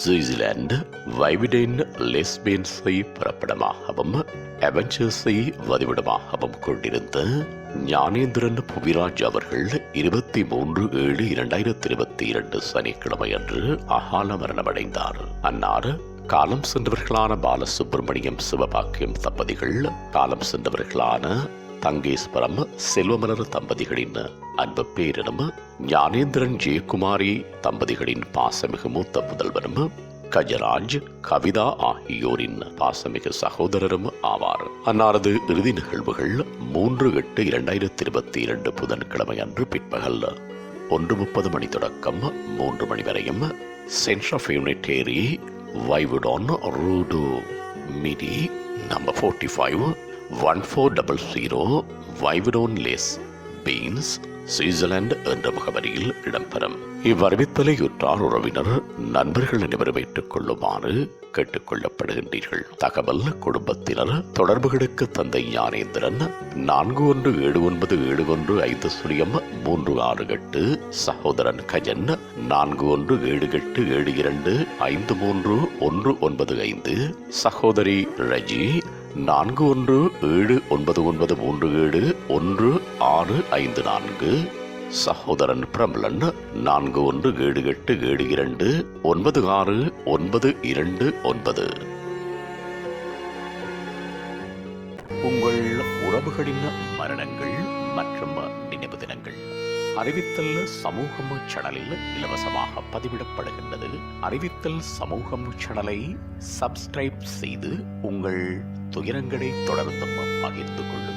Switzerland வைவிடேன் லெஸ்பியன்ஸை பிறப்பிடமாகவும் அவெஞ்சர்ஸை வதிவிடமாகவும் கொண்டிருந்த ஞானேந்திரன் புவிராஜ் அவர்கள் 23/7/2022 சனிக்கிழமை அன்று அகால மரணமடைந்தார். அன்னார் காலம் சென்றவர்களான பாலசுப்ரமணியம் சிவபாக்கியம் தம்பதிகள், காலம் சென்றவர்களான தங்கேஸ்வரம் செல்வமலர் தம்பதிகளின் அன்பு பேரனும், ஞானேந்திரன் ஜெயக்குமாரி தம்பதிகளின் பாசமிகு மூத்த புதல்வரும், கஜராஜ் கவிதா ஆகியோரின் பாசமிகு சகோதரரும் ஆவார். அன்னாரது இறுதி நிகழ்வுகள் 3/8/2022 புதன்கிழமை அன்று பிற்பகல் 1:30 மணி தொடக்கம் 3 மணி வரையும் சென்டர் ஆஃப் யூனிட்டேரி வைவுடான் ரூடு மிடி நம்பர் 45 1400 வைவுடான் லேஸ் பீன்ஸ் சுவிட்சர்லாந்து என்ற முகவரியில் இடம்பெறும். இவ்வறிவித்தலை உற்றார் உறவினர் நண்பர்கள் அனைவரும் ஏற்றுக் கொள்ளுமாறு கேட்டுக் கொள்ளப்படுகின்றீர்கள். தகவல் குடும்பத்தினர் தொடர்புகளுக்கு தந்தை ஞானேந்திரன் 41787150 சகோதரன் கஜன் 417872539195 சகோதரி ரஜி 4179937165 சகோதரன் பிரமலன் 417872969929. உங்கள் உறவுகளின் மரணங்கள் மற்றும் நினைவு தினங்கள் அறிவித்தல் சமூகம் சேனலில் இலவசமாக பதிவிடப்படுகின்றது. அறிவித்தல் சமூகம் சேனலை சப்ஸ்கிரைப் செய்து உங்கள் துயரங்களை தொடர்ந்தும் பகிர்ந்து கொள்ளுங்கள்.